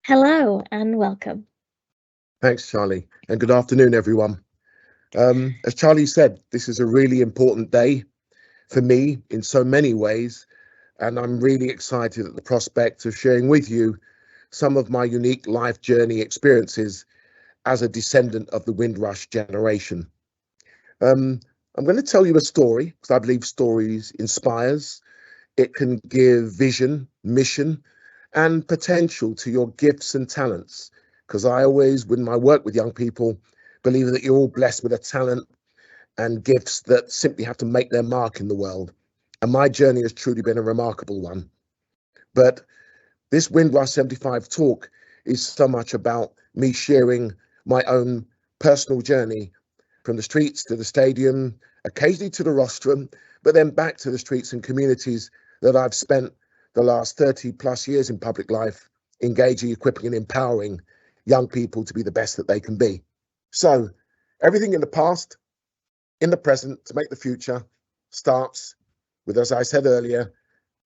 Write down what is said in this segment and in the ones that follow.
Hello and welcome. Thanks, Charlie, and good afternoon, everyone. As Charlie said, this is a really important day for me in so many ways, and I'm really excited at the prospect of sharing with you some of my unique life journey experiences as a descendant of the Windrush generation. Um, I'm going to tell you a story because I believe stories inspires. It can give vision, mission, and potential to your gifts and talents. Because I always, when I work with young people, believe that you're all blessed with a talent and gifts that simply have to make their mark in the world. And my journey has truly been a remarkable one. But this Windrush 75 talk is so much about me sharing my own personal journey from the streets to the stadium, occasionally to the rostrum, but then back to the streets and communities that I've spent the last 30 plus years in public life, engaging, equipping, and empowering young people to be the best that they can be. So, everything in the past, in the present, to make the future starts with, as I said earlier,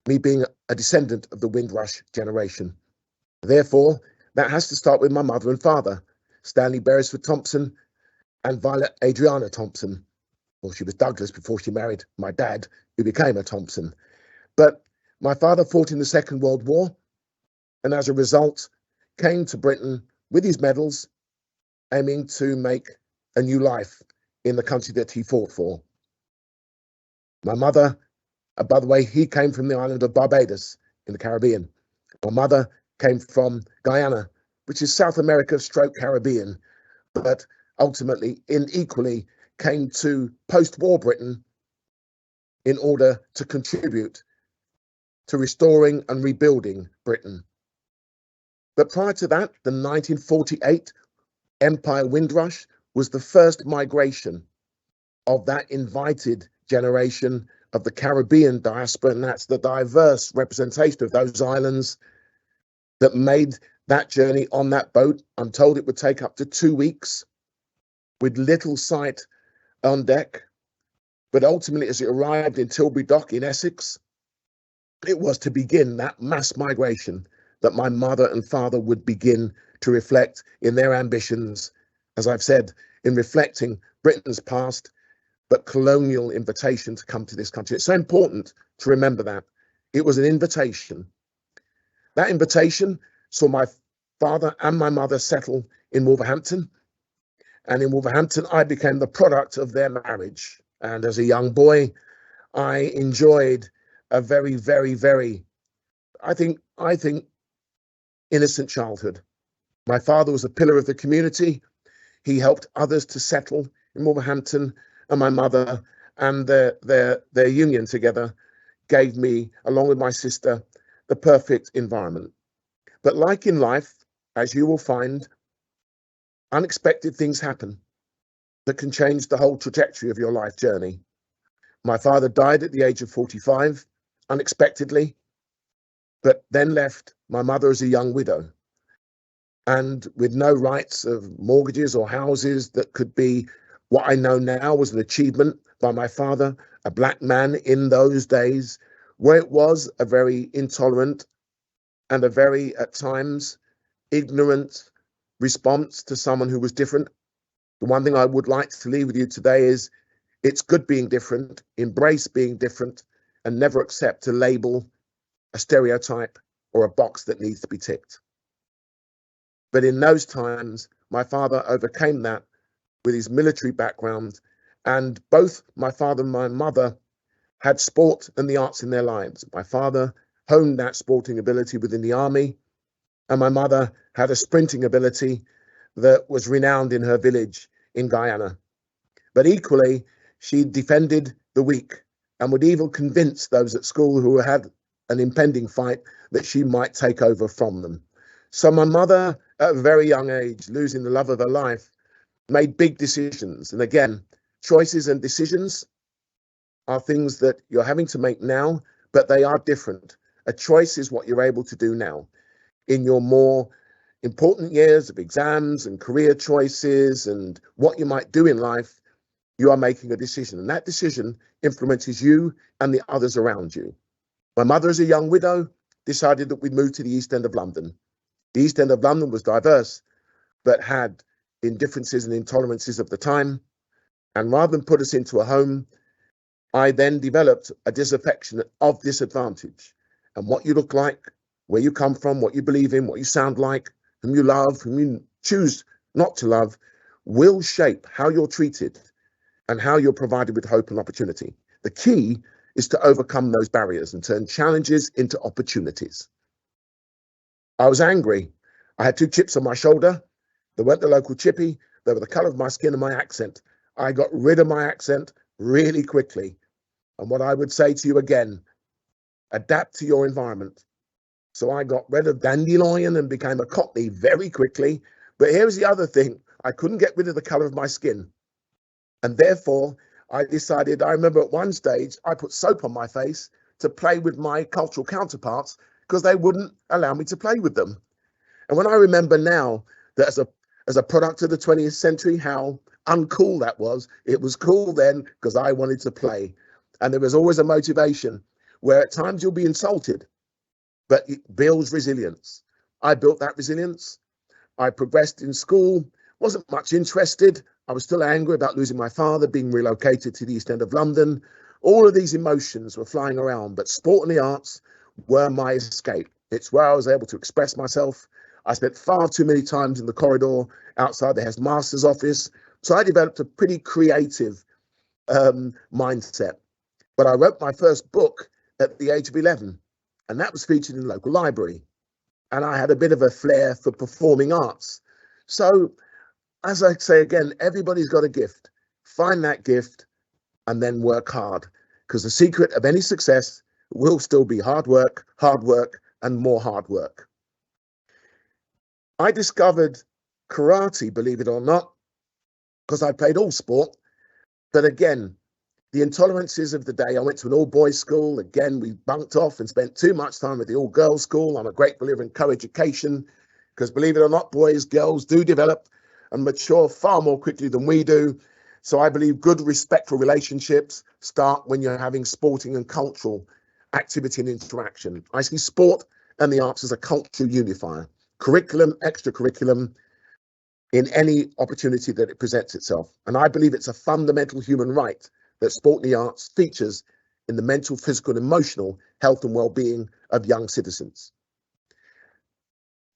me being a descendant of the Windrush generation. Therefore, that has to start with my mother and father, Stanley Beresford Thompson and Violet Adriana Thompson. Well, she was Douglas before she married my dad, who became a Thompson. But my father fought in the Second World War, and as a result, came to Britain with his medals, aiming to make a new life in the country that he fought for. My mother, by the way, he came from the island of Barbados in the Caribbean. My mother came from Guyana, which is South America stroke Caribbean, but ultimately and equally came to post-war Britain in order to contribute to restoring and rebuilding Britain. But prior to that, the 1948 Empire Windrush was the first migration of that invited generation of the Caribbean diaspora, and that's the diverse representation of those islands that made that journey on that boat. I'm told it would take up to 2 weeks with little sight on deck. But ultimately, as it arrived in Tilbury dock in Essex, it was to begin that mass migration that my mother and father would begin to reflect in their ambitions, as I've said, in reflecting Britain's past, but colonial invitation to come to this country. It's so important to remember that. It was an invitation. That invitation saw my father and my mother settle in Wolverhampton. And in Wolverhampton, I became the product of their marriage. And as a young boy, I enjoyed a very, very, very, I think, innocent childhood. My father was a pillar of the community. He helped others to settle in Wolverhampton, and my mother and their union together gave me, along with my sister, the perfect environment. But like in life, as you will find, unexpected things happen that can change the whole trajectory of your life journey. My father died at the age of 45, unexpectedly, but then left my mother as a young widow and with no rights of mortgages or houses that could be what I know now was an achievement by my father, a black man in those days, where it was a very intolerant and a very, at times, ignorant response to someone who was different. The one thing I would like to leave with you today is it's good being different, embrace being different, and never accept a label, a stereotype, or a box that needs to be ticked. But in those times, my father overcame that with his military background, and both my father and my mother had sport and the arts in their lives. My father honed that sporting ability within the army, and my mother had a sprinting ability that was renowned in her village in Guyana. But equally, she defended the weak and would even convince those at school who had an impending fight that she might take over from them. So my mother, at a very young age, losing the love of her life, made big decisions. And again, choices and decisions are things that you're having to make now, but they are different. A choice is what you're able to do now. In your more important years of exams and career choices and what you might do in life, you are making a decision. And that decision influences you and the others around you. My mother, as a young widow, decided that we'd move to the East End of London. The East End of London was diverse, but had indifferences and intolerances of the time. And rather than put us into a home, I then developed a disaffection of disadvantage. And what you look like, where you come from, what you believe in, what you sound like, whom you love, whom you choose not to love, will shape how you're treated and how you're provided with hope and opportunity. The key is to overcome those barriers and turn challenges into opportunities. I was angry. I had 2 chips on my shoulder. They weren't the local chippy. They were the color of my skin and my accent. I got rid of my accent really quickly. And what I would say to you again, adapt to your environment. So I got rid of dandelion and became a Cockney very quickly. But here's the other thing. I couldn't get rid of the color of my skin. And therefore, I decided, I remember at one stage, I put soap on my face to play with my cultural counterparts because they wouldn't allow me to play with them. And when I remember now that as a product of the 20th century, how uncool that was, it was cool then because I wanted to play. And there was always a motivation where at times you'll be insulted, but it builds resilience. I built that resilience. I progressed in school, wasn't much interested. I was still angry about losing my father, being relocated to the East End of London. All of these emotions were flying around, but sport and the arts were my escape. It's where I was able to express myself. I spent far too many times in the corridor outside the headmaster's office. So I developed a pretty creative mindset. But I wrote my first book at the age of 11, and that was featured in the local library. And I had a bit of a flair for performing arts. So, as I say again, everybody's got a gift. Find that gift and then work hard, because the secret of any success will still be hard work, and more hard work. I discovered karate, believe it or not, because I played all sport. But again, the intolerances of the day, I went to an all-boys school. Again, we bunked off and spent too much time at the all-girls school. I'm a great believer in co-education because, believe it or not, boys, girls do develop and mature far more quickly than we do. So I believe good, respectful relationships start when you're having sporting and cultural activity and interaction. I see sport and the arts as a cultural unifier, curriculum, extracurriculum, in any opportunity that it presents itself. And I believe it's a fundamental human right that sport and the arts features in the mental, physical, and emotional health and well-being of young citizens.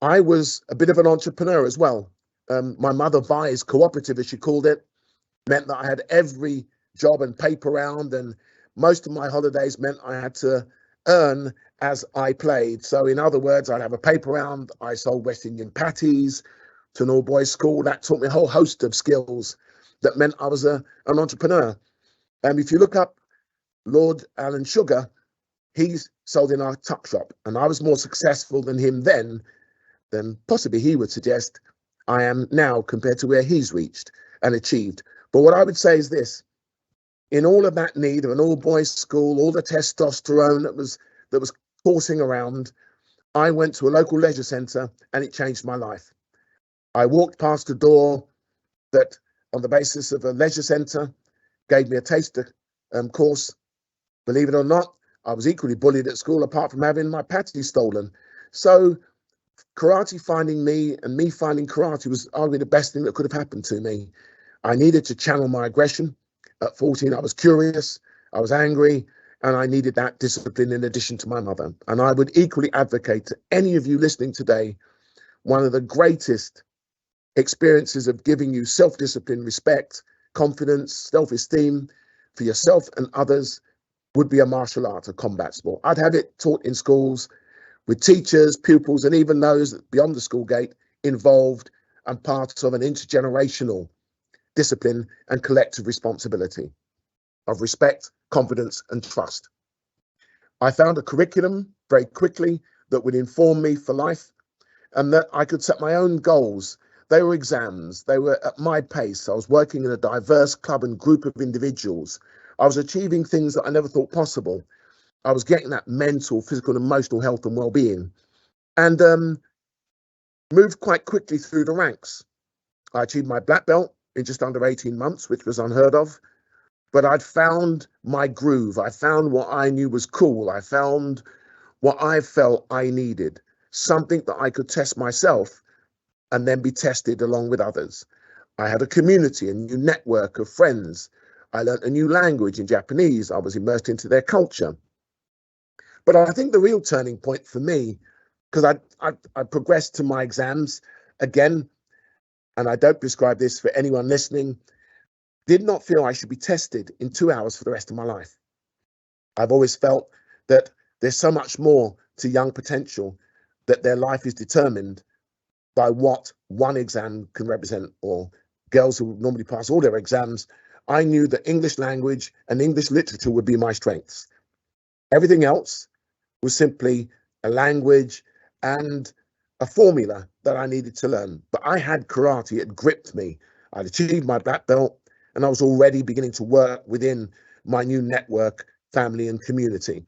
I was a bit of an entrepreneur as well. My mother Vi's cooperative, as she called it, meant that I had every job and paper round, and most of my holidays meant I had to earn as I played. So in other words, I'd have a paper round. I sold West Indian patties to an all-boys school. That taught me a whole host of skills that meant I was an entrepreneur. And if you look up Lord Alan Sugar, he's sold in our tuck shop, and I was more successful than him then than possibly he would suggest I am now compared to where he's reached and achieved. But what I would say is this: in all of that need of an all-boys school, all the testosterone that was coursing around, I went to a local leisure centre and it changed my life. I walked past a door that, on the basis of a leisure centre, gave me a taster course. Believe it or not, I was equally bullied at school, apart from having my patty stolen. So karate finding me and me finding karate was arguably the best thing that could have happened to me. I needed to channel my aggression. At 14, I was curious, I was angry, and I needed that discipline in addition to my mother. And I would equally advocate to any of you listening today, one of the greatest experiences of giving you self-discipline, respect, confidence, self-esteem for yourself and others would be a martial art, a combat sport. I'd have it taught in schools with teachers, pupils, and even those beyond the school gate involved and part of an intergenerational discipline and collective responsibility of respect, confidence, and trust. I found a curriculum very quickly that would inform me for life and that I could set my own goals. They were exams. They were at my pace. I was working in a diverse club and group of individuals. I was achieving things that I never thought possible. I was getting that mental, physical, and emotional health and well-being, and moved quite quickly through the ranks. I achieved my black belt in just under 18 months, which was unheard of. But I'd found my groove. I found what I knew was cool. I found what I felt I needed. something that I could test myself and then be tested along with others. I had a community, a new network of friends. I learned a new language in Japanese. I was immersed into their culture. But I think the real turning point for me, because I progressed to my exams again, and I don't prescribe this for anyone listening, did not feel I should be tested in 2 hours for the rest of my life. I've always felt that there's so much more to young potential, that their life is determined by what one exam can represent, or girls who normally pass all their exams. I knew that English language and English literature would be my strengths. Everything else was simply a language and a formula that I needed to learn. But I had karate, it gripped me. I'd achieved my black belt, and I was already beginning to work within my new network, family, and community.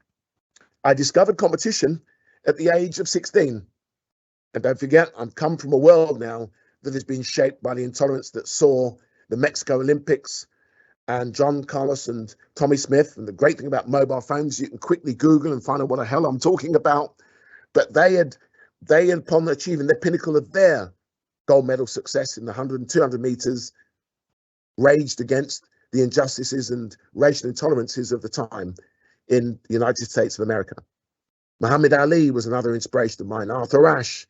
I discovered competition at the age of 16. And don't forget, I've come from a world now that has been shaped by the intolerance that saw the Mexico Olympics and John Carlos and Tommy Smith. And the great thing about mobile phones, you can quickly Google and find out what the hell I'm talking about. But they had upon achieving the pinnacle of their gold medal success in the 100 and 200 meters, raged against the injustices and racial intolerances of the time in the United States of America. Muhammad Ali was another inspiration of mine. Arthur Ashe,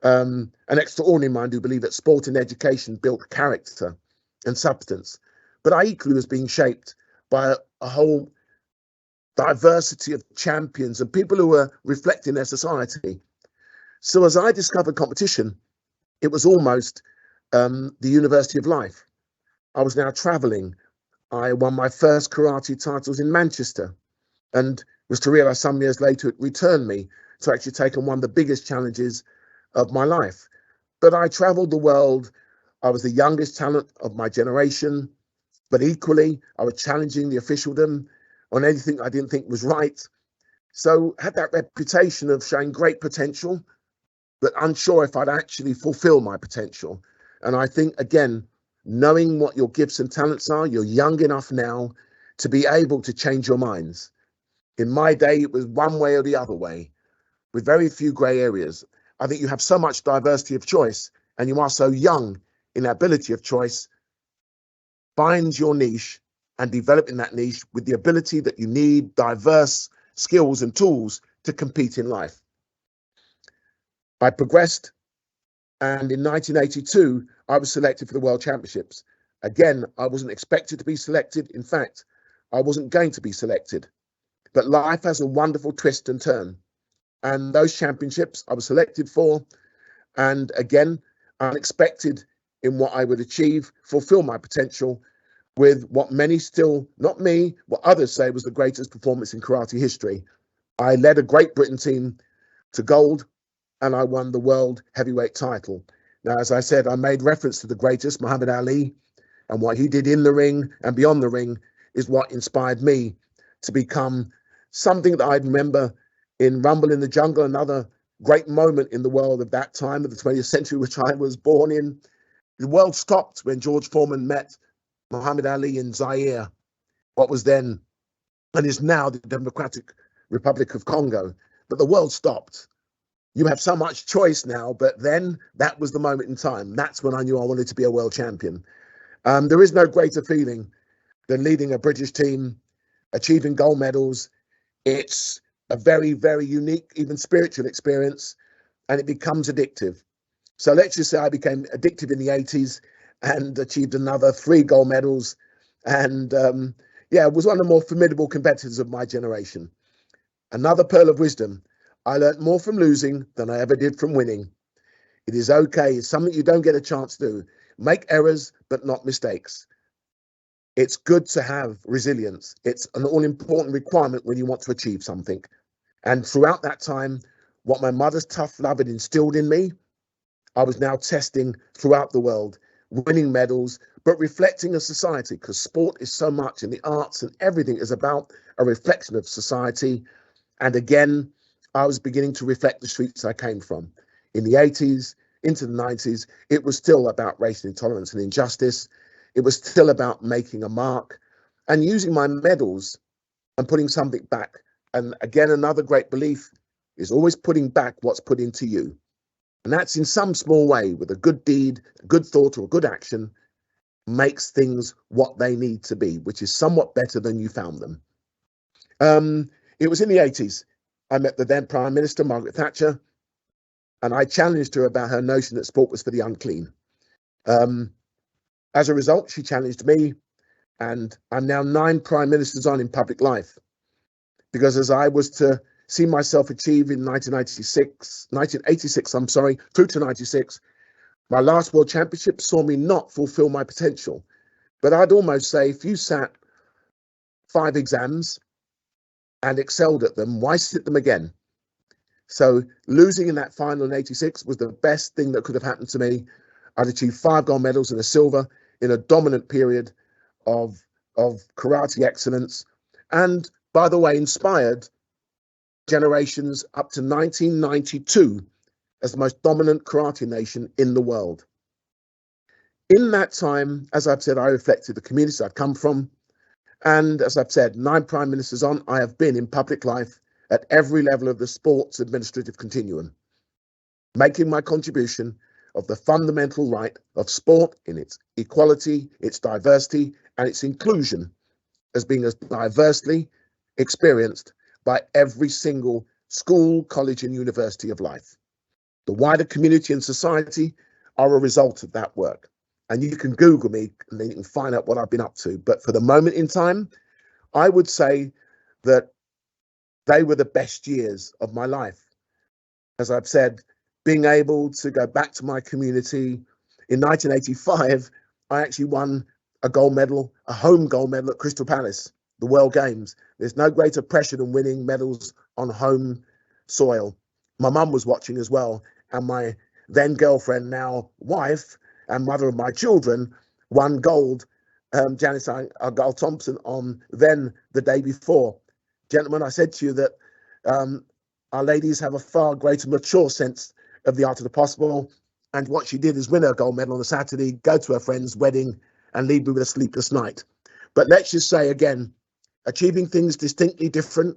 an extraordinary mind who believed that sport and education built character and substance. But I equally was being shaped by a whole diversity of champions and people who were reflecting their society. So as I discovered competition, it was almost the university of life. I was now traveling. I won my first karate titles in Manchester, and was to realize some years later it returned me to actually take on one of the biggest challenges of my life. But I traveled the world. I was the youngest talent of my generation, but equally I was challenging the officialdom on anything I didn't think was right. So had that reputation of showing great potential, but unsure if I'd actually fulfill my potential. And I think, again, knowing what your gifts and talents are, you're young enough now to be able to change your minds. In my day, it was one way or the other way, with very few grey areas. I think you have so much diversity of choice, and you are so young in ability of choice. Find your niche and develop in that niche with the ability that you need diverse skills and tools to compete in life. I progressed, and in 1982, I was selected for the World Championships. Again, I wasn't expected to be selected. In fact, I wasn't going to be selected. But life has a wonderful twist and turn. And those championships I was selected for, and again, unexpected in what I would achieve, fulfill my potential with what many still, not me, what others say was the greatest performance in karate history. I led a Great Britain team to gold, and I won the world heavyweight title. Now, as I said, I made reference to the greatest, Muhammad Ali, and what he did in the ring and beyond the ring is what inspired me to become something that I remember in Rumble in the Jungle, another great moment in the world of that time of the 20th century, which I was born in. The world stopped when George Foreman met Muhammad Ali in Zaire, what was then and is now the Democratic Republic of Congo. But the world stopped. You have so much choice now, but then that was the moment in time. That's when I knew I wanted to be a world champion. There is no greater feeling than leading a British team, achieving gold medals. It's a very, very unique, even spiritual experience, and it becomes addictive. So let's just say I became addictive in the 80s and achieved another 3 gold medals. And was one of the more formidable competitors of my generation. Another pearl of wisdom. I learned more from losing than I ever did from winning. It is okay. It's something you don't get a chance to do. Make errors, but not mistakes. It's good to have resilience. It's an all-important requirement when you want to achieve something. And throughout that time, what my mother's tough love had instilled in me, I was now testing throughout the world, winning medals, but reflecting a society, because sport is so much, and the arts and everything is about a reflection of society. And again, I was beginning to reflect the streets I came from. In the 80s, into the 90s, it was still about racial intolerance and injustice. It was still about making a mark and using my medals and putting something back. And again, another great belief is always putting back what's put into you. And that's in some small way, with a good deed, a good thought, or a good action, makes things what they need to be, which is somewhat better than you found them. It was in the 80s. I met the then Prime Minister, Margaret Thatcher, and I challenged her about her notion that sport was for the unclean. As a result, she challenged me, and I'm now 9 Prime Ministers on in public life. Because as I was to see myself achieve in 1986, through to 96, my last World Championship saw me not fulfill my potential. But I'd almost say, if you sat 5 exams and excelled at them, why sit them again? So losing in that final in 86 was the best thing that could have happened to me. I'd achieved 5 gold medals and a silver in a dominant period of karate excellence. And by the way, inspired generations up to 1992 as the most dominant karate nation in the world. In that time, as I've said, I reflected the communities I've come from. And as I've said, 9 Prime Ministers on, I have been in public life at every level of the sports administrative continuum, making my contribution of the fundamental right of sport in its equality, its diversity, and its inclusion as being as diversely experienced by every single school, college, and university of life. The wider community and society are a result of that work. And you can Google me and then you can find out what I've been up to. But for the moment in time, I would say that they were the best years of my life. As I've said, being able to go back to my community in 1985, I actually won a gold medal, a home gold medal at Crystal Palace, the World Games. There's no greater pressure than winning medals on home soil. My mum was watching as well, and my then girlfriend, now wife, and mother of my children, won gold, Geoff Thompson, on then the day before. Gentlemen, I said to you that our ladies have a far greater mature sense of the art of the possible. And what she did is win her gold medal on a Saturday, go to her friend's wedding, and leave me with a sleepless night. But let's just say again, achieving things distinctly different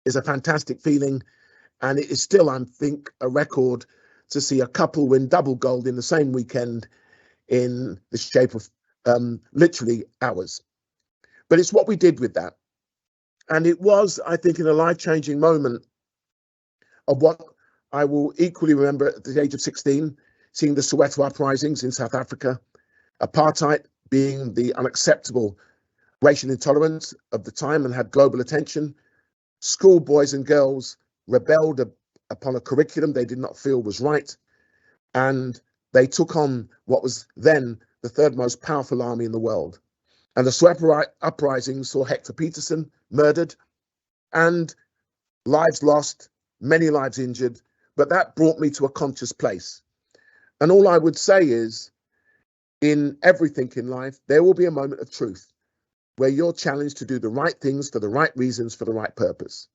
is a fantastic feeling. And it is still, I think, a record to see a couple win double gold in the same weekend in the shape of literally hours. But it's what we did with that. And it was, I think, in a life-changing moment of what I will equally remember at the age of 16, seeing the Soweto uprisings in South Africa, apartheid being the unacceptable racial intolerance of the time and had global attention. School boys and girls rebelled upon a curriculum they did not feel was right. And they took on what was then the 3rd most powerful army in the world. And the Soweto uprising saw Hector Peterson murdered and lives lost, many lives injured, but that brought me to a conscious place. And all I would say is, in everything in life, there will be a moment of truth where you're challenged to do the right things for the right reasons, for the right purpose.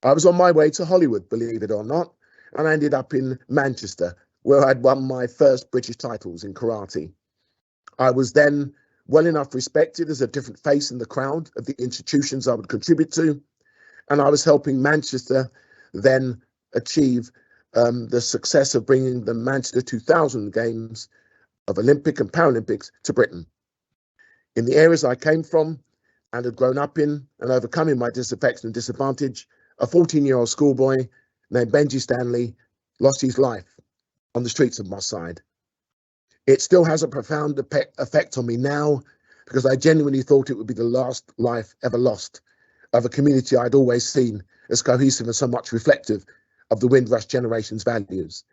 I was on my way to Hollywood, believe it or not, and I ended up in Manchester, where I'd won my first British titles in karate. I was then well enough respected as a different face in the crowd of the institutions I would contribute to, and I was helping Manchester then achieve the success of bringing the Manchester 2000 Games of Olympic and Paralympics to Britain. In the areas I came from and had grown up in and overcoming my disaffection and disadvantage, a 14-year-old schoolboy named Benji Stanley lost his life on the streets of Moss Side. It still has a profound effect on me now, because I genuinely thought it would be the last life ever lost of a community I'd always seen as cohesive and so much reflective of the Windrush generation's values.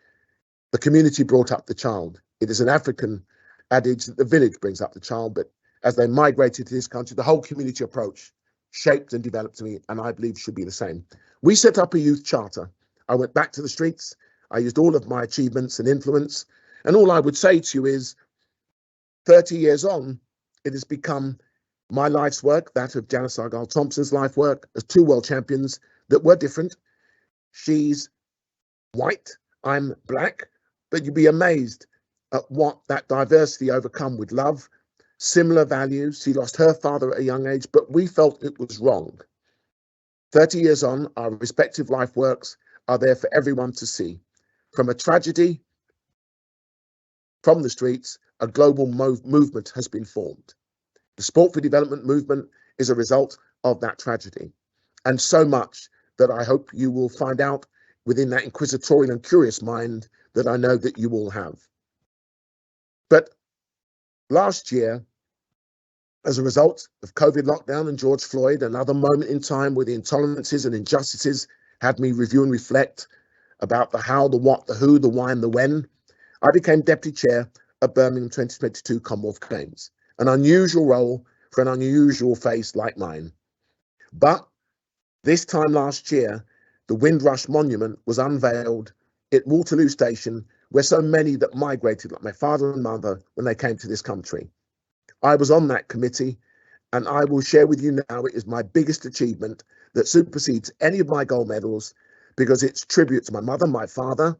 The community brought up the child. It is an African adage that the village brings up the child, but as they migrated to this country, the whole community approach shaped and developed me, and I believe should be the same. We set up a youth charter. I went back to the streets. I used all of my achievements and influence. And all I would say to you is, 30 years on, it has become my life's work, that of Janice Argyle-Thompson's life work, as 2 world champions that were different. She's white, I'm black, but you'd be amazed at what that diversity overcome with love, similar values. She lost her father at a young age, but we felt it was wrong. 30 years on, our respective life works are there for everyone to see. From a tragedy, from the streets, a global movement has been formed. The Sport for Development movement is a result of that tragedy, and so much that I hope you will find out within that inquisitorial and curious mind that I know that you all have. But last year, as a result of COVID lockdown and George Floyd, another moment in time where the intolerances and injustices had me review and reflect about the how, the what, the who, the why, and the when, I became deputy chair of Birmingham 2022 Commonwealth Games, an unusual role for an unusual face like mine. But this time last year, the Windrush Monument was unveiled at Waterloo Station, where so many that migrated, like my father and mother, when they came to this country. I was on that committee, and I will share with you now it is my biggest achievement that supersedes any of my gold medals, because it's tribute to my mother, my father,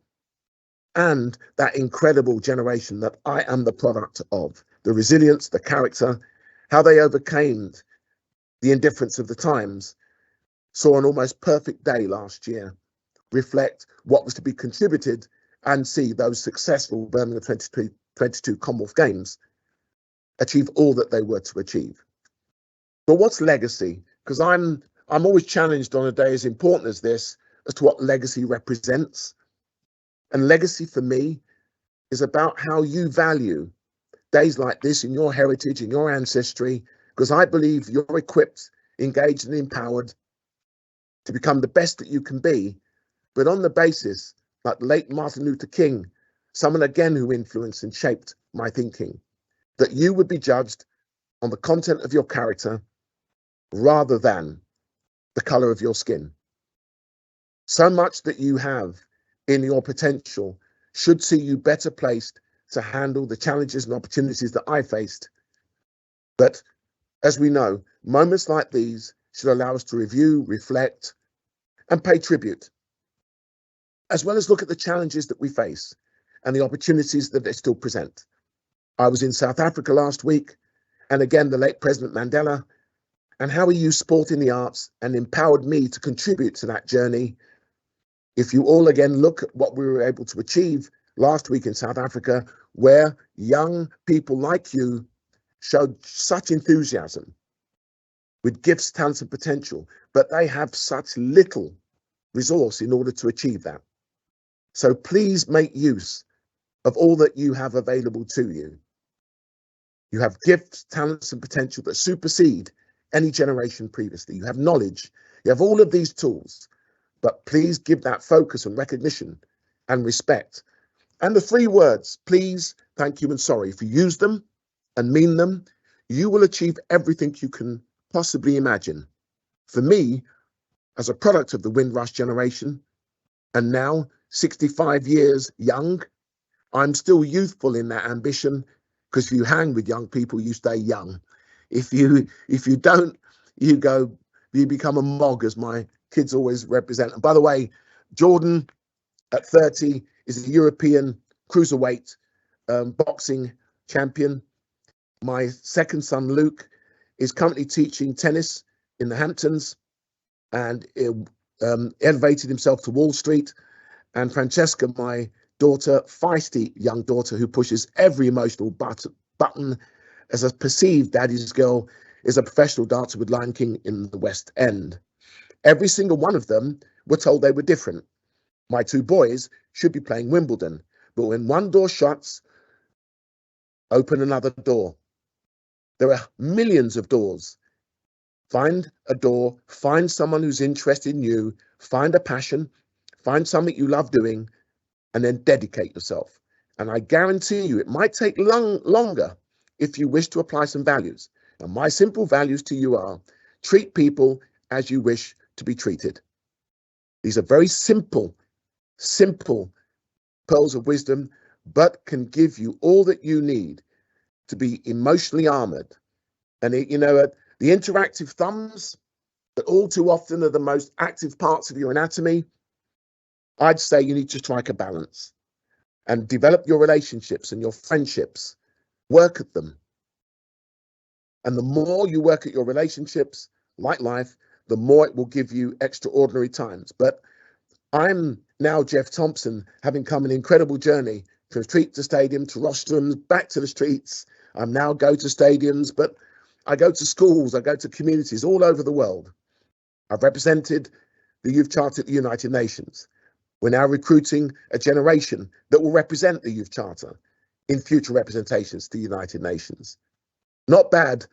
and that incredible generation that I am the product of. The resilience, the character, how they overcame the indifference of the times, saw an almost perfect day last year reflect what was to be contributed and see those successful Birmingham 2022 Commonwealth Games achieve all that they were to achieve. But what's legacy? Because I'm always challenged on a day as important as this as to what legacy represents. And legacy for me is about how you value days like this in your heritage, in your ancestry, because I believe you're equipped, engaged, and empowered to become the best that you can be, but on the basis, like the late Martin Luther King, someone again who influenced and shaped my thinking, that you would be judged on the content of your character rather than the color of your skin. So much that you have in your potential should see you better placed to handle the challenges and opportunities that I faced. But as we know, moments like these should allow us to review, reflect, and pay tribute, as well as look at the challenges that we face and the opportunities that they still present. I was in South Africa last week, and again, the late President Mandela, and how he used sport in the arts and empowered me to contribute to that journey. If you all again look at what we were able to achieve last week in South Africa, where young people like you showed such enthusiasm with gifts, talents, and potential, but they have such little resource in order to achieve that. So please make use of all that you have available to you. You have gifts, talents, and potential that supersede any generation previously. You have knowledge, you have all of these tools, but please give that focus and recognition and respect. And the 3 words, please, thank you, and sorry. If you use them and mean them, you will achieve everything you can possibly imagine. For me, as a product of the Windrush generation, and now 65 years young, I'm still youthful in that ambition, because if you hang with young people, you stay young. If you don't, you become a mog, as my kids always represent. And by the way, Jordan at 30 is a European cruiserweight boxing champion. My second son, Luke, is currently teaching tennis in the Hamptons and elevated himself to Wall Street. And Francesca, my daughter, feisty young daughter who pushes every emotional button as a perceived daddy's girl, is a professional dancer with Lion King in the West End. Every single one of them were told they were different. My 2 boys should be playing Wimbledon, but when one door shuts, open another door. There are millions of doors. Find a door, find someone who's interested in you, find a passion, find something you love doing, and then dedicate yourself. And I guarantee you, it might take longer if you wish to apply some values. And my simple values to you are: treat people as you wish to be treated. These are very simple pearls of wisdom, but can give you all that you need to be emotionally armored. And the interactive thumbs that all too often are the most active parts of your anatomy, I'd say you need to strike a balance and develop your relationships and your friendships. Work at them. And the more you work at your relationships, like life, the more it will give you extraordinary times. But I'm now Geoff Thompson, having come an incredible journey from street to stadium to rostrums, back to the streets. I now go to stadiums, but I go to schools, I go to communities all over the world. I've represented the Youth Charter at the United Nations. We're now recruiting a generation that will represent the Youth Charter in future representations to the United Nations. Not bad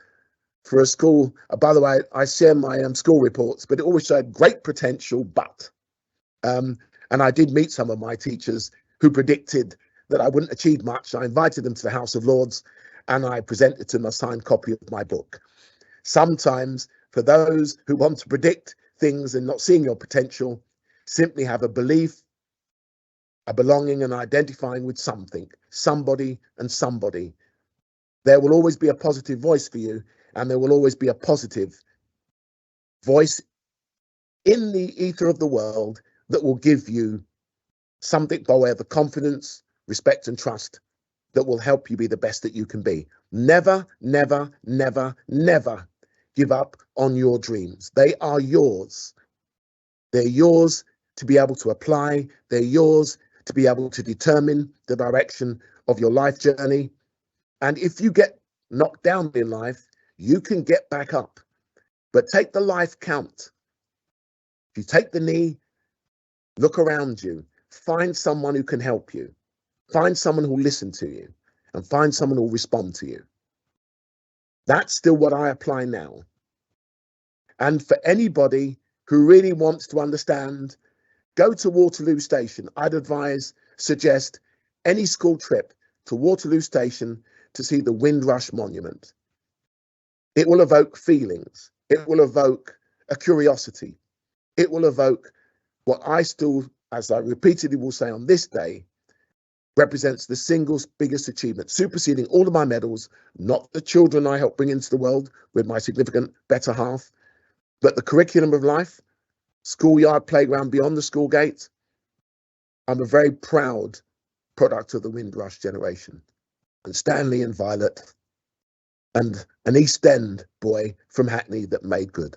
for a school. By the way, I share my school reports, but it always showed great potential, but. And I did meet some of my teachers who predicted that I wouldn't achieve much. I invited them to the House of Lords and I presented to them a signed copy of my book. Sometimes for those who want to predict things and not seeing your potential, simply have a belief, a belonging and identifying with something, somebody and somebody. There will always be a positive voice for you, and there will always be a positive voice in the ether of the world that will give you something by way of the confidence, respect and trust that will help you be the best that you can be. Never, never, never, never give up on your dreams. They are yours. They're yours to be able to apply. They're yours to be able to determine the direction of your life journey. And if you get knocked down in life, you can get back up. But take the life count. If you take the knee, look around you, find someone who can help you, find someone who will listen to you, and find someone who will respond to you. That's still what I apply now. And for anybody who really wants to understand, go to Waterloo Station. I'd suggest any school trip to Waterloo Station to see the Windrush Monument. It will evoke feelings. It will evoke a curiosity. It will evoke what I still, as I repeatedly will say on this day, represents the single biggest achievement, superseding all of my medals, not the children I helped bring into the world with my significant better half, but the curriculum of life, schoolyard, playground, beyond the school gate. I'm a very proud product of the Windrush generation. And Stanley and Violet, and an East End boy from Hackney that made good.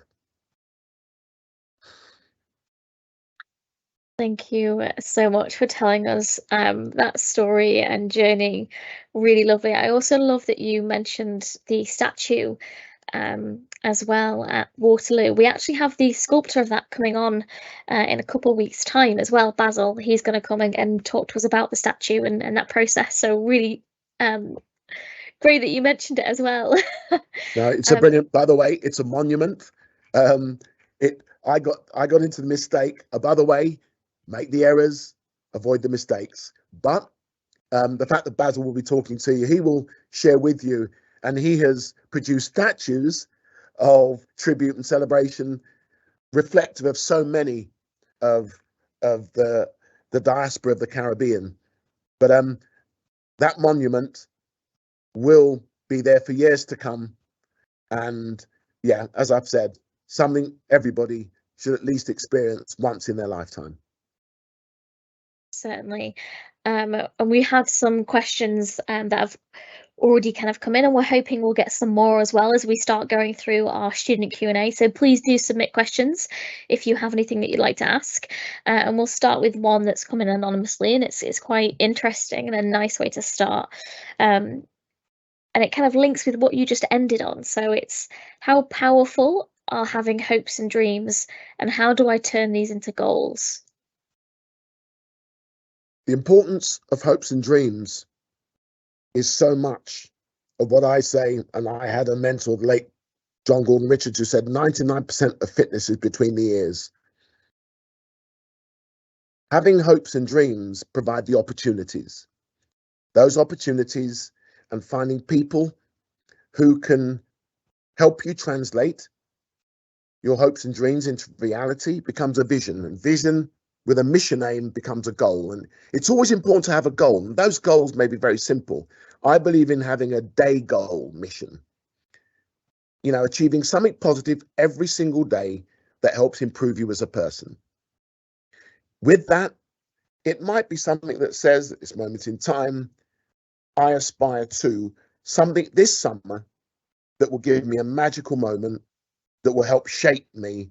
Thank you so much for telling us that story and journey. Really lovely. I also love that you mentioned the statue as well at Waterloo. We actually have the sculptor of that coming on in a couple of weeks' time as well, Basil. He's going to come and talk to us about the statue and that process. So really great that you mentioned it as well. No, it's a brilliant, by the way, it's a monument. I got into the mistake. By the way, make the errors, avoid the mistakes. But the fact that Basil will be talking to you, he will share with you, and he has produced statues of tribute and celebration reflective of so many of the diaspora of the Caribbean. But that monument will be there for years to come. And yeah, as I've said, something everybody should at least experience once in their lifetime. Certainly. And we had some questions that have already kind of come in, and we're hoping we'll get some more as well as we start going through our student Q&A. So please do submit questions if you have anything that you'd like to ask. And we'll start with one that's come in anonymously, and it's quite interesting and a nice way to start. And it kind of links with what you just ended on. So it's, how powerful are having hopes and dreams, and how do I turn these into goals? The importance of hopes and dreams is so much of what I say, and I had a mentor, the late John Gordon Richards, who said 99% of fitness is between the ears. Having hopes and dreams provide the opportunities. Those opportunities, and finding people who can help you translate your hopes and dreams into reality becomes a vision, and vision with a mission aim becomes a goal. And it's always important to have a goal, and those goals may be very simple. I believe in having a day goal mission, achieving something positive every single day that helps improve you as a person. With that, it might be something that says at this moment in time, I aspire to something this summer that will give me a magical moment that will help shape me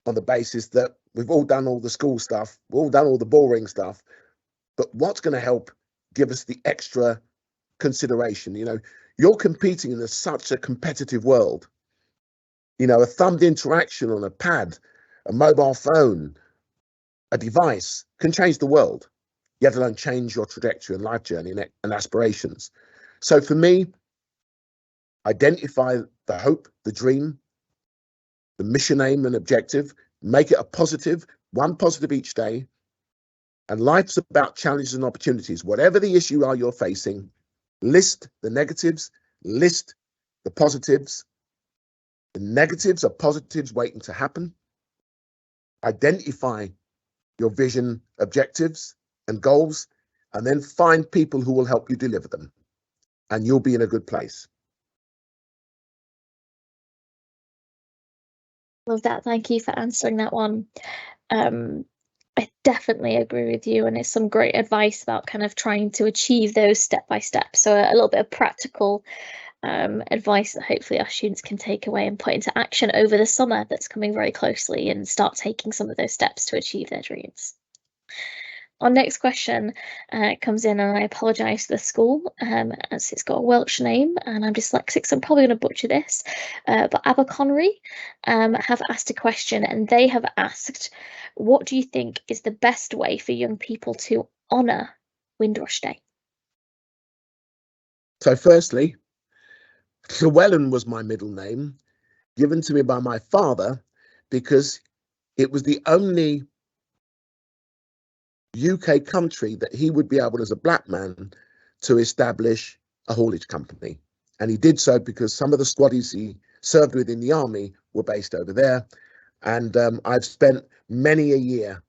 on the basis that We've all done all the school stuff. We've all done all the boring stuff. But what's going to help give us the extra consideration? You're competing in such a competitive world. A thumbed interaction on a pad, a mobile phone, a device can change the world, let alone change your trajectory and life journey and aspirations. So for me, identify the hope, the dream, the mission, aim, and objective, make it a positive, one positive each day. And life's about challenges and opportunities. Whatever the issue you're facing, list the negatives, list the positives. The negatives are positives waiting to happen. Identify your vision, objectives, and goals, and then find people who will help you deliver them. And you'll be in a good place. Love that. Thank you for answering that one. I definitely agree with you, and it's some great advice about kind of trying to achieve those step by step. So a little bit of practical advice that hopefully our students can take away and put into action over the summer that's coming very closely, and start taking some of those steps to achieve their dreams. Our next question comes in, and I apologise to the school as it's got a Welsh name and I'm dyslexic, so I'm probably going to butcher this. But Aberconry have asked a question, and they have asked, what do you think is the best way for young people to honour Windrush Day? So firstly, Llewellyn was my middle name, given to me by my father because it was the only UK country that he would be able, as a black man, to establish a haulage company. And he did so because some of the squaddies he served with in the army were based over there. And I've spent many a year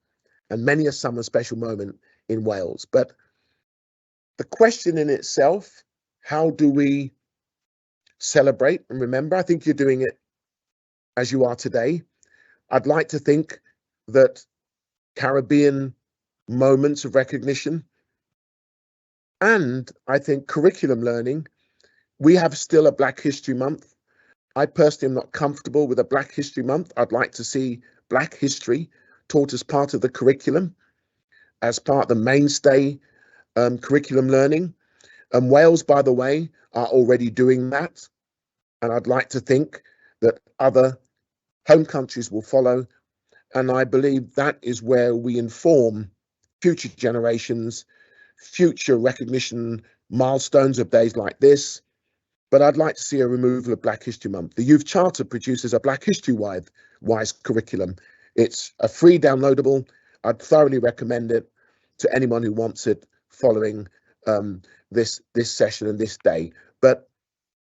and many a summer special moment in Wales. But the question in itself, how do we celebrate and remember? I think you're doing it as you are today. I'd like to think that Caribbean moments of recognition, and I think curriculum learning. We have still a Black History Month. I personally am not comfortable with a Black History Month. I'd like to see Black history taught as part of the curriculum, as part of the mainstay curriculum learning. And Wales, by the way, are already doing that. And I'd like to think that other home countries will follow. And I believe that is where we inform future generations, future recognition milestones of days like this. But I'd like to see a removal of Black History Month. The Youth Charter produces a Black History-wise curriculum. It's a free downloadable. I'd thoroughly recommend it to anyone who wants it following this session and this day. But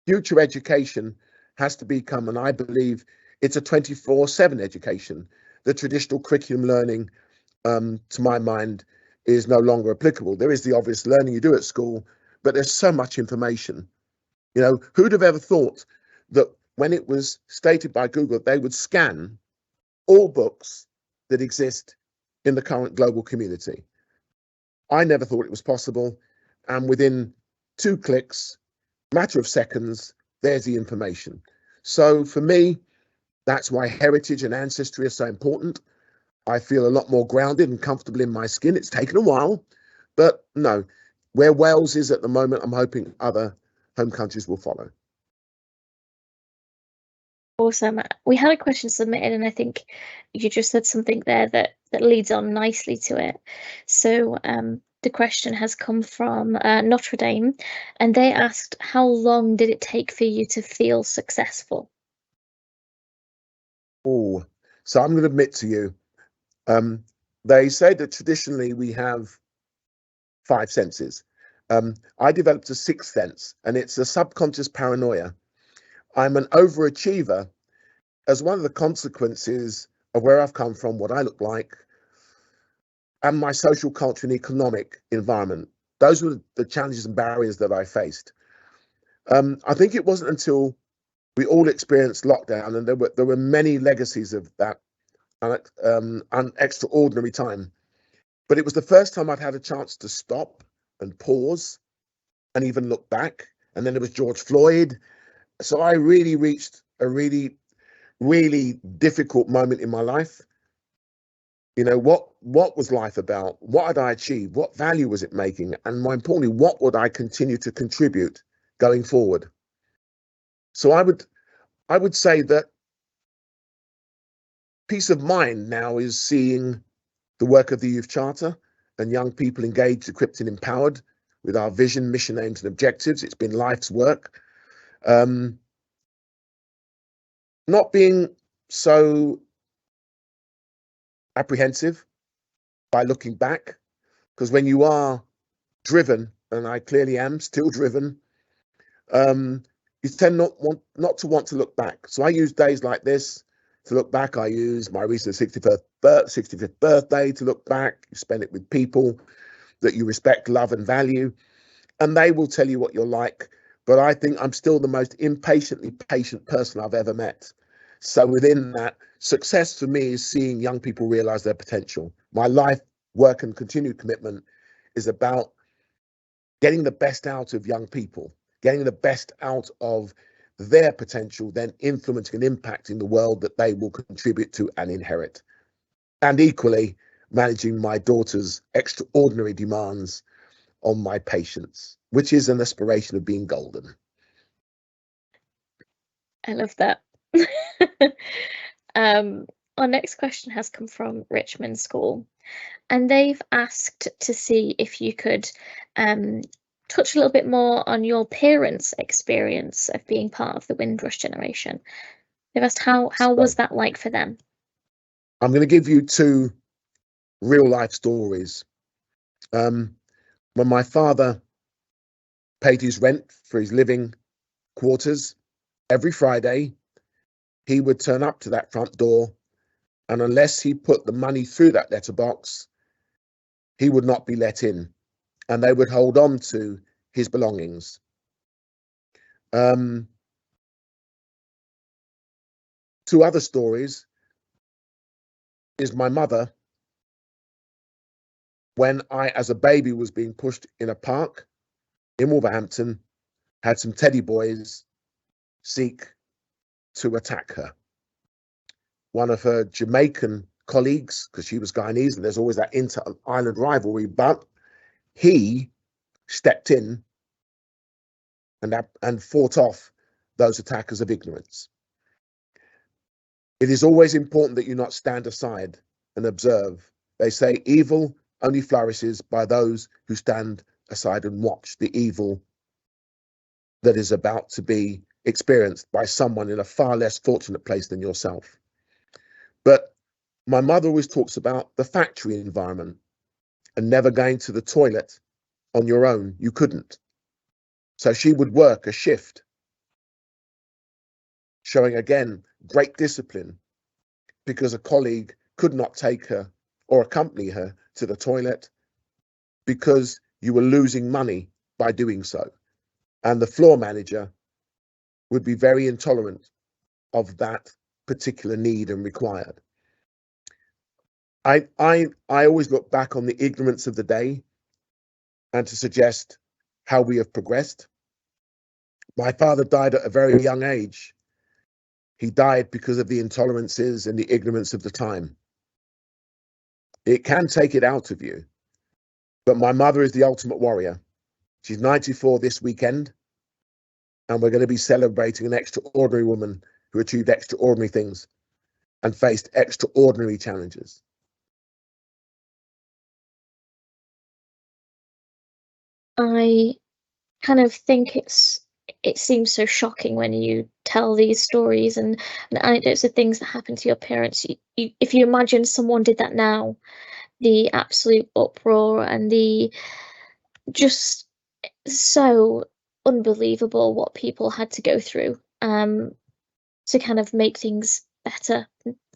future education has to become, and I believe it's a 24/7 education. The traditional curriculum learning, to my mind, is no longer applicable. There is the obvious learning you do at school, but there's so much information. Who'd have ever thought that when it was stated by Google, they would scan all books that exist in the current global community? I never thought it was possible. And within 2 clicks, matter of seconds, there's the information. So for me, that's why heritage and ancestry are so important. I feel a lot more grounded and comfortable in my skin. It's taken a while, but no, where Wales is at the moment, I'm hoping other home countries will follow. Awesome. We had a question submitted, and I think you just said something there that leads on nicely to it. So the question has come from Notre Dame, and they asked, how long did it take for you to feel successful? Oh, so I'm going to admit to you, they say that traditionally we have 5 senses. I developed a 6th sense, and it's a subconscious paranoia. I'm an overachiever as one of the consequences of where I've come from, what I look like, and my social, cultural, and economic environment. Those were the challenges and barriers that I faced. I think it wasn't until we all experienced lockdown, and there were many legacies of that extraordinary time. But it was the first time I'd had a chance to stop and pause and even look back. And then there was George Floyd. So I really reached a really difficult moment in my life. You know, what was life about? What had I achieved? What value was it making? And more importantly, what would I continue to contribute going forward? So I would say that peace of mind now is seeing the work of the Youth Charter and young people engaged, equipped and empowered with our vision, mission, aims and objectives. It's been life's work. Not being so apprehensive by looking back, because when you are driven, and I clearly am still driven, you tend not to want to look back. So I use days like this to look back. I use my recent 65th birthday to look back. You spend it with people that you respect, love and value, and they will tell you what you're like. But I think I'm still the most impatiently patient person I've ever met. So within that, success for me is seeing young people realize their potential. My life, work and continued commitment is about getting the best out of young people, getting the best out of their potential, then influencing and impacting the world that they will contribute to and inherit. And equally, managing my daughter's extraordinary demands on my patients, which is an aspiration of being golden. I love that. Our next question has come from Richmond School, and they've asked to see if you could touch a little bit more on your parents' experience of being part of the Windrush generation. They've asked how was that like for them? I'm going to give you two real life stories. When my father paid his rent for his living quarters, every Friday, he would turn up to that front door, and unless he put the money through that letterbox, he would not be let in, and they would hold on to his belongings. Two other stories is my mother, when I, as a baby, was being pushed in a park in Wolverhampton, had some teddy boys seek to attack her. One of her Jamaican colleagues, because she was Guyanese and there's always that inter-island rivalry, but he stepped in and fought off those attackers of ignorance. It is always important that you not stand aside and observe. They say evil only flourishes by those who stand aside and watch the evil that is about to be experienced by someone in a far less fortunate place than yourself. But my mother always talks about the factory environment and never going to the toilet on your own. You couldn't. So she would work a shift, showing again great discipline, because a colleague could not take her or accompany her to the toilet because you were losing money by doing so. And the floor manager would be very intolerant of that particular need and required. I always look back on the ignorance of the day and to suggest how we have progressed. My father died at a very young age. He died because of the intolerances and the ignorance of the time. It can take it out of you. But my mother is the ultimate warrior. She's 94 this weekend, and we're going to be celebrating an extraordinary woman who achieved extraordinary things and faced extraordinary challenges. I kind of think it seems so shocking when you tell these stories and anecdotes of things that happen to your parents. If you imagine someone did that now, the absolute uproar and the just so unbelievable what people had to go through to kind of make things better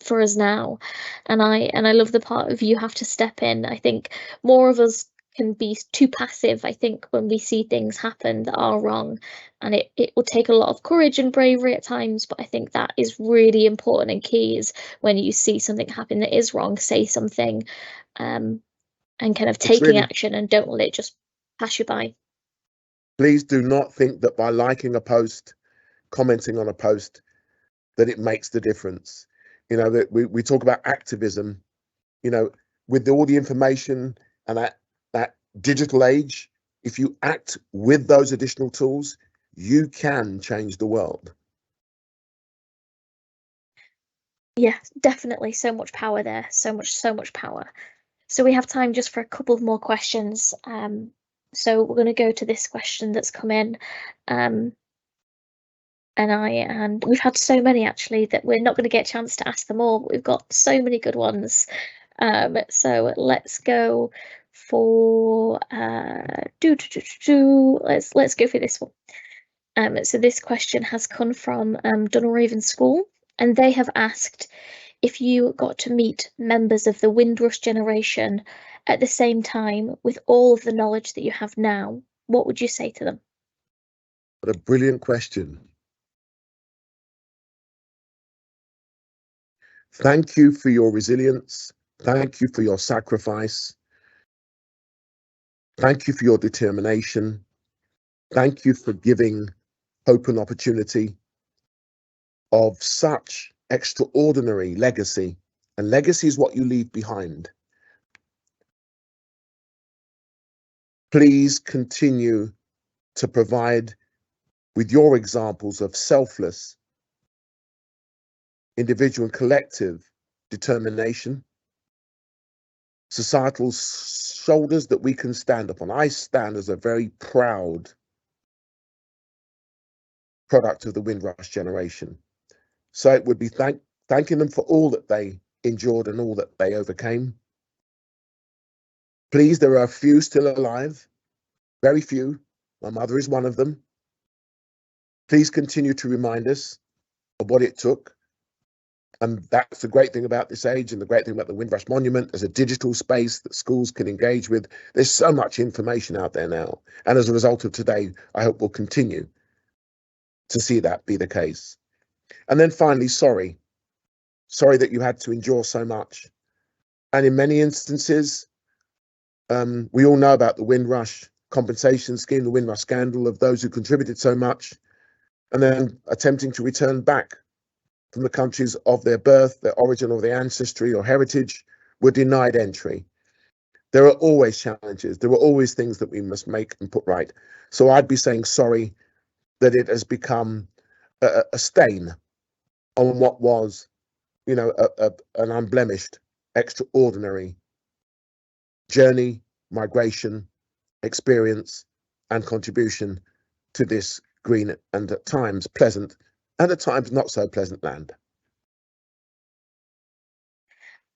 for us now. And I love the part of you have to step in. I think more of us can be too passive, I think, when we see things happen that are wrong, and it will take a lot of courage and bravery at times, but I think that is really important and key, is when you see something happen that is wrong, say something, and kind of taking action, and don't let it just pass you by. Please do not think that by liking a post, commenting on a post, that it makes the difference. You know, that we talk about activism, you know, with all the information and that digital age, if you act with those additional tools, you can change the world. Yeah, definitely. So much power there. So much power. So we have time just for a couple of more questions. So we're going to go to this question that's come in. And we've had so many actually that we're not going to get a chance to ask them all, but we've got so many good ones. So let's go for let's go for this one. So this question has come from Dunraven School, and they have asked, if you got to meet members of the Windrush generation at the same time with all of the knowledge that you have now, what would you say to them? What a brilliant question. Thank you for your resilience. Thank you for your sacrifice. Thank you for your determination. Thank you for giving hope and opportunity of such extraordinary legacy. And legacy is what you leave behind. Please continue to provide with your examples of selfless, individual and collective determination, societal shoulders that we can stand upon. I stand as a very proud product of the Windrush generation. So it would be thanking them for all that they endured and all that they overcame. Please, there are a few still alive, very few. My mother is one of them. Please continue to remind us of what it took. And that's the great thing about this age, and the great thing about the Windrush Monument as a digital space that schools can engage with. There's so much information out there now. And as a result of today, I hope we'll continue to see that be the case. And then finally, sorry that you had to endure so much. And in many instances, we all know about the Windrush compensation scheme, the Windrush scandal of those who contributed so much and then attempting to return back from the countries of their birth, their origin, or their ancestry or heritage were denied entry. There are always challenges. There are always things that we must make and put right. So I'd be saying sorry that it has become a stain on what was, you know, an unblemished, extraordinary journey, migration, experience, and contribution to this green and at times pleasant and at times not so pleasant land.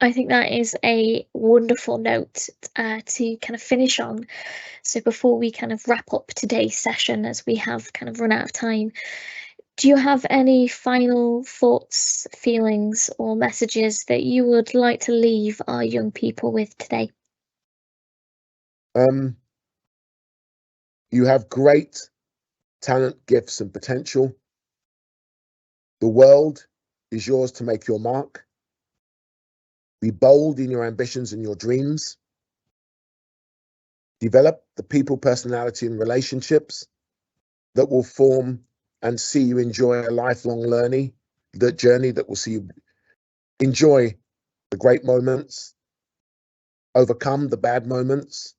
I think that is a wonderful note to kind of finish on. So before we kind of wrap up today's session, as we have kind of run out of time, do you have any final thoughts, feelings, or messages that you would like to leave our young people with today? You have great talent, gifts, and potential. The world is yours to make your mark. Be bold in your ambitions and your dreams. Develop the people, personality, and relationships that will form and see you enjoy a lifelong journey that will see you enjoy the great moments, overcome the bad moments.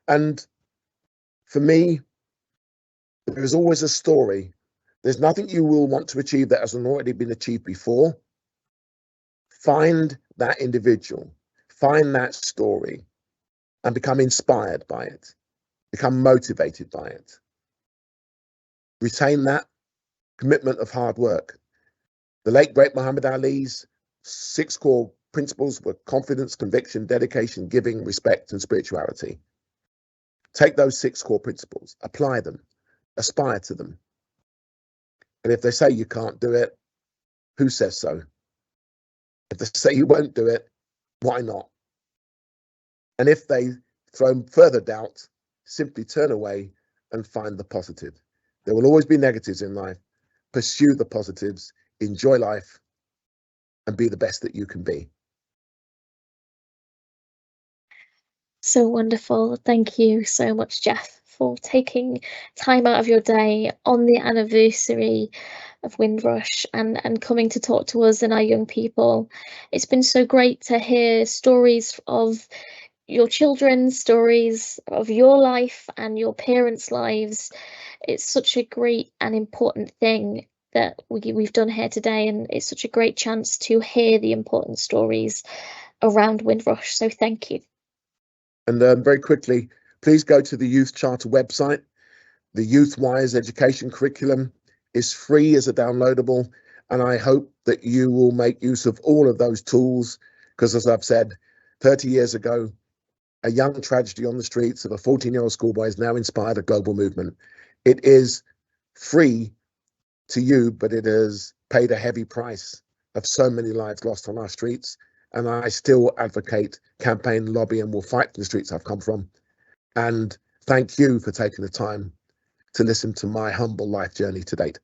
And for me, there is always a story. There's nothing you will want to achieve that hasn't already been achieved before. Find that individual, find that story, and become inspired by it, become motivated by it. Retain that commitment of hard work. The late great Muhammad Ali's 6 core principles were confidence, conviction, dedication, giving, respect, and spirituality. Take those 6 core principles, apply them, aspire to them. And if they say you can't do it, who says so? If they say you won't do it, why not? And if they throw further doubt, simply turn away and find the positive. There will always be negatives in life. Pursue the positives, enjoy life, and be the best that you can be. So wonderful. Thank you so much, Geoff, for taking time out of your day on the anniversary of Windrush and coming to talk to us and our young people. It's been so great to hear stories of your children, stories of your life and your parents' lives. It's such a great and important thing that we've done here today, and it's such a great chance to hear the important stories around Windrush. So thank you. And very quickly, please go to the Youth Charter website. The YouthWise education curriculum is free as a downloadable, and I hope that you will make use of all of those tools, because as I've said, 30 years ago, a young tragedy on the streets of a 14-year-old schoolboy has now inspired a global movement. It is free to you, but it has paid a heavy price of so many lives lost on our streets. And I still advocate, campaign, lobby, and will fight for the streets I've come from. And thank you for taking the time to listen to my humble life journey to date.